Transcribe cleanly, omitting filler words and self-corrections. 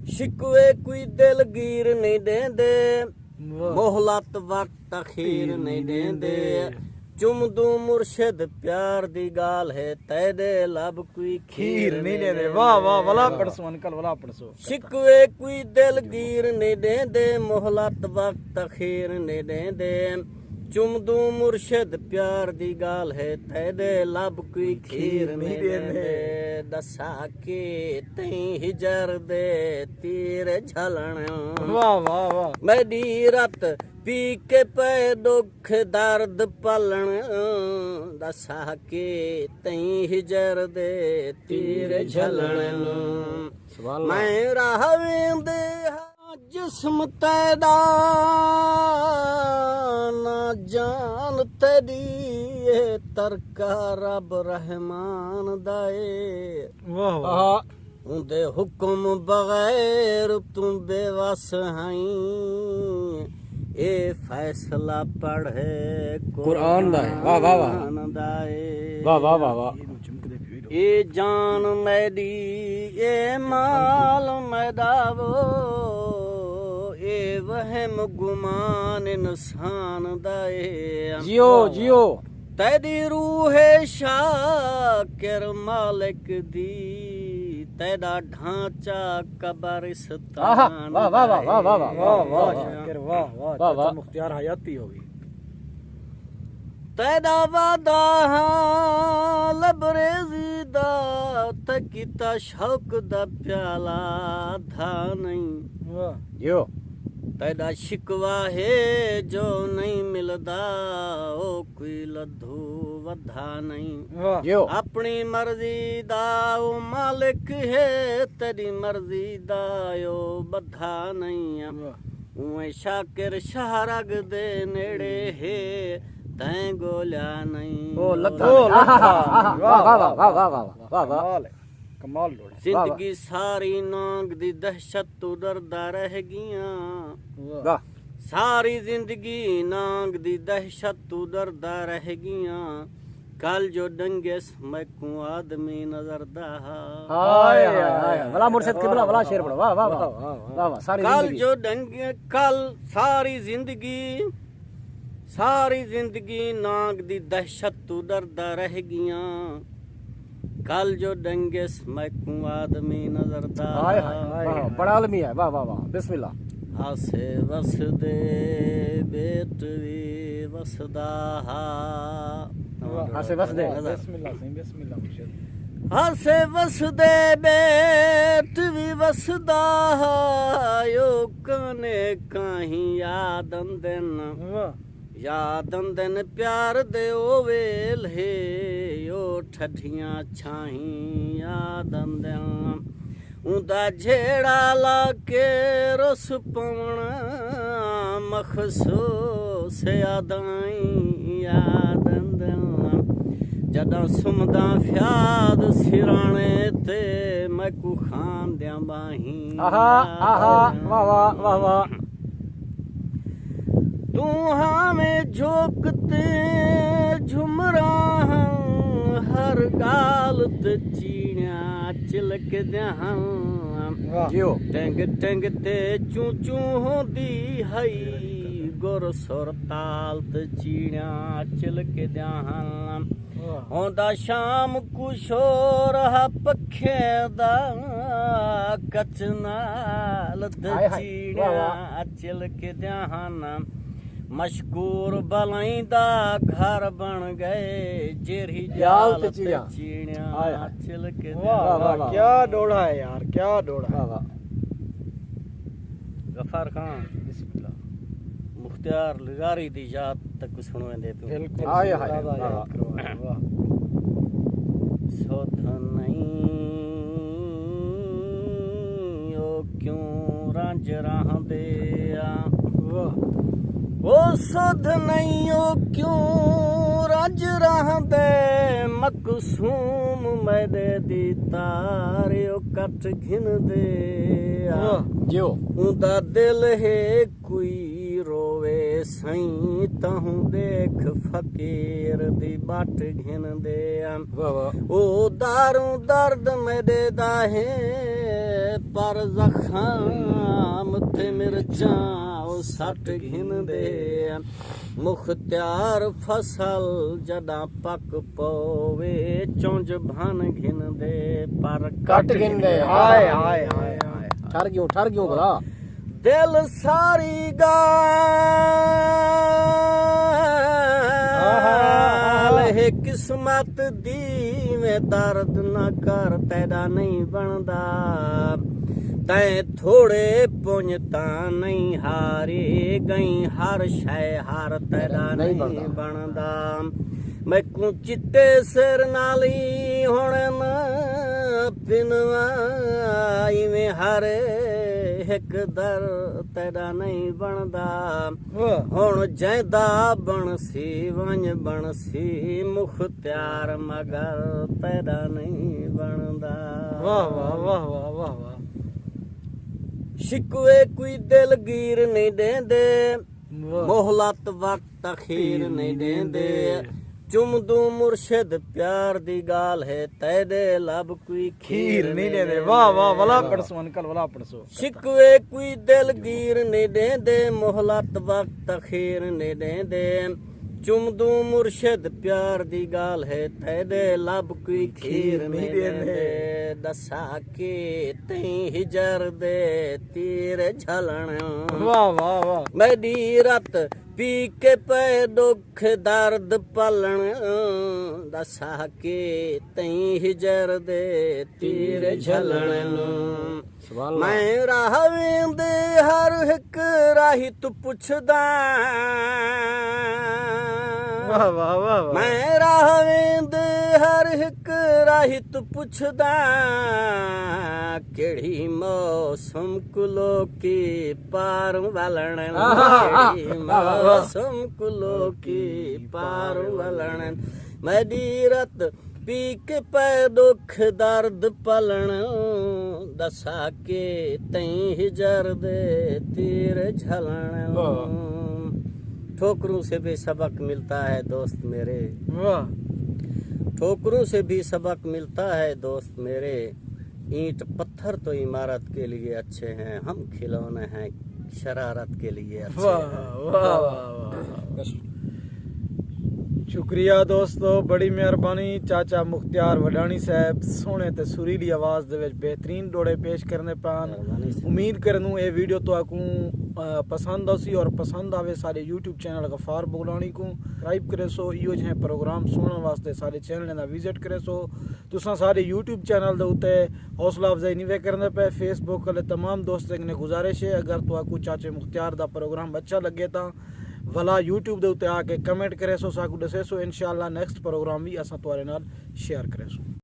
शिकवे कोई दिलगीर नहीं देंदे, मोहलत वक्त अखीर नहीं देंदे। चुमदू मुर्शिद प्यार दी गाल है, तेरे लब कोई खीर नहीं देंदे। वाह वाह वाला पढ़सो अंकल वाला पढ़सो। शिकवे कोई दिलगीर नहीं देंदे, मोहलत वक्त अखीर नहीं देंदे। चुमदू मुर्शिद प्यार दी गाल है, तेरे लब कोई खीर नहीं देंदे। दसा के तई हिजर दे तीर झलण, वाह वाह वाह। मेरी रत पी के पे दुख दर्द पलण। दसा के तई हिजर दे तीर झलण। मैं राह वेंदे जिस्म तैदा ना जान तेरी तरका रब रहमान दाए। वाह वाह। उंदे हुक्म बगैर तू बेवस हई, ए फैसला पढ़े कुरान दा है। वाह वाह वाह वाह वाह वाह वाह। ए जान मेरी ए माल मैदावो, ए वहम गुमान इंसान दाए। जियो जियो। तेरी रूह शाकिर मालिक दी, तेरा ढांचा कब्रिस्तान। वाह वाह वाह वाह वाह वाह वाह शाकिर वाह वाह। चाचा मुख्तियार हयाती होगी। तेरा वादा लबरेजी दा, तकीता शौक दा प्याला था नहीं। वाह जियो। तेरा शिकवा है जो नहीं मिलदा, ओ कोई लद्धू वधा नहीं। वाह जियो। अपनी मर्जी दा ओ मालिक है, तेरी मर्जी दा ओ बधा नहीं। उए शाकिर शाहरग दे नेड़े है, तैं गोल्या नहीं। ओ लद्दा। वाह वाह वाह वाह वाह वाह वाह। कमाल लोड़। जिंदगी सारी नांग दी दहशत तू डरदा रह गियां। वाह। सारी जिंदगी नांग दी दहशत तू डरदा रह गियां। कल जो डंगेस मैं को आदमी नजर दा। हाय हाय वाला मुर्शिद किबला वाला शेर पढ़ो। वाह वाह वाह वाह वाह। सारी कल जिंदगी जो डंगे कल सारी जिंदगी नांग दी दहशत तू डरदा रह गियां। कल जो डंगेस मैं को आदमी नजर दा। हाय हाय बड़ा आलमी है। वाह वाह वाह बिस्मिल्लाह। आसे वस दे बेट वी वसदा। आसे वस दे बिस्मिल्लाह सही बिस्मिल्लाह मुर्शिद। आसे वस दे बेट वी वसदा, यो कने काहीं यादन दिन। यादन दिन प्यार दे ओ वेल है, यो ठठियां छाहीं यादन दिन। उदा झेड़ा ला के रुस पवना, मखसूस यादाई यादन दिन। जदा सुमदा फ्याद सिराने ते, मैं को खान दिया बाही। आहा आहा वाह वाह वाह वाह। तू हमें झोंकते झुमरा, हर गाल ते चीणिया चिलक द्यां। टंग टंग ते चू चू होंदी हई, गुर सुर ताल ते चीणिया चिलक द्यां। होंदा शाम को शोर हा पखे दा, कचनाल ते चीणिया चिलक द्यां। मशकूर बलाइंदा घर बन गए, जेरी जाल ते चीणिया चिलक। वाह वाह क्या डोड़ा है यार, क्या डोड़ा। वाह वाह। गफार खान बिस्मिल्लाह। मुख्तियार लगारी दी याद तक सुनवेंदे तू। बिल्कुल हाय हाय वाह। सोध नहीं ओ क्यों रंज रहंदे आ। वाह। ओ सुध नहीं ओ क्यों रज रहंदे, मकसूम मेरे दी तारे ओ कट घिन दे। जियो। उदा दिल है कोई रोवे ਸਈ ਤਹੂੰ ਦੇਖ ਫਕੀਰ ਦੀ ਬਾਟ ਘਿੰਦੇ ਆ वाह वाह ਉਹ ਦਾਰੂ ਦਰਦ ਮੇਰੇ ਦਾ ਹੈ ਪਰ ਜ਼ਖਮ ਤੇ ਮਿਰਚਾਂ ਉਹ ਸੱਟ ਘਿੰਦੇ ਆ ਮੁਖਤਿਆਰ ਫਸਲ ਜਦਾਂ ਪੱਕ ਪਵੇ ਚੁੰਝ ਭਨ ਘਿੰਦੇ ਪਰ कट गिनदे हाय हाय हाय हाय ठर क्यों भला दिल सारी गाल है किस्मत दी में दर्द न कर तेरा नहीं बनदा तै थोड़े पुंजता नहीं हारी गई हर शय हार तेरा नहीं बनदा मैं को चिट्टे सिर नाली हुण न पिनवा इवें हर एक दर तेरा नहीं बनदा हुण जैदा बनसी वंज बनसी मुख्तियार मगर तेरा नहीं बनदा वाह वाह वाह वाह वाह वाह शिकवे कोई दिलगीर नहीं देंदे मोहलत वक्त अखीर नहीं देंदे चुमदू मुर्शिद प्यार दी गाल है तेरे लब कोई खीर नहीं दे वाह वाह वाला पड़सो अंकल वाला पड़सो शिकवे कोई दिलगीर नहीं देंदे मोहलत वक्त अखीर नहीं देंदे चुमदू मुर्शिद प्यार दी गाल है तेरे लब कोई खीर नहीं देंदे दसा के तई हिजर दे तीर झलण वाह वाह वाह मेरी रत पी के पे दुख दर्द पलन दसा के तई हिजर दे तीर झलण मैं राह वेंदे हर हिक राही तू पुछदा वाह वाह वाह मैं राह वेंदे हर हिक राही तू पुछदा केड़ी मौसम कुलो की पार वलण केड़ी मौसम कुलो की पार वलण मेरी रत पी के पे दुख दर्द पलन दसा के तई हिजर दे तीर झलण ठोकरों से भी सबक मिलता है दोस्त मेरे वाह ठोकरों से भी सबक मिलता है दोस्त मेरे ईंट पत्थर तो इमारत के लिए अच्छे हैं हम खिलौने हैं शरारत के लिए अच्छे वाह हैं वाह वाह शुक्रिया दोस्तों बड़ी मेहरबानी चाचा मुख्तियार वडानी साहब सोने ते सुरीली आवाज़ दे विच बेहतरीन डोड़े पेश करने पान उम्मीद करनू ये वीडियो तो आकू पसंद आसी और पसंद आवे सारे यूट्यूब चैनल गफार बुगलानी को सब्सक्राइब करे सो इो जिहे प्रोग्राम सुनने वास्ते सारे चैनल दा विजिट करे सो तुसां सारे यूट्यूब चैनल दे उत्ते हौसला अफजाई नहीं वे करने पे फेसबुक वाले तमाम दोस्तों ने गुजारिश है अगर तो आकू चाचे मुख्तियार दा प्रोग्राम अच्छा लगे तो भला यूट्यूब दे उत्ते आके कमेंट करे सो साकू दसे सो इंशाअल्लाह नेक्स्ट प्रोग्राम भी असां तुआरे नाल शेयर करे सो।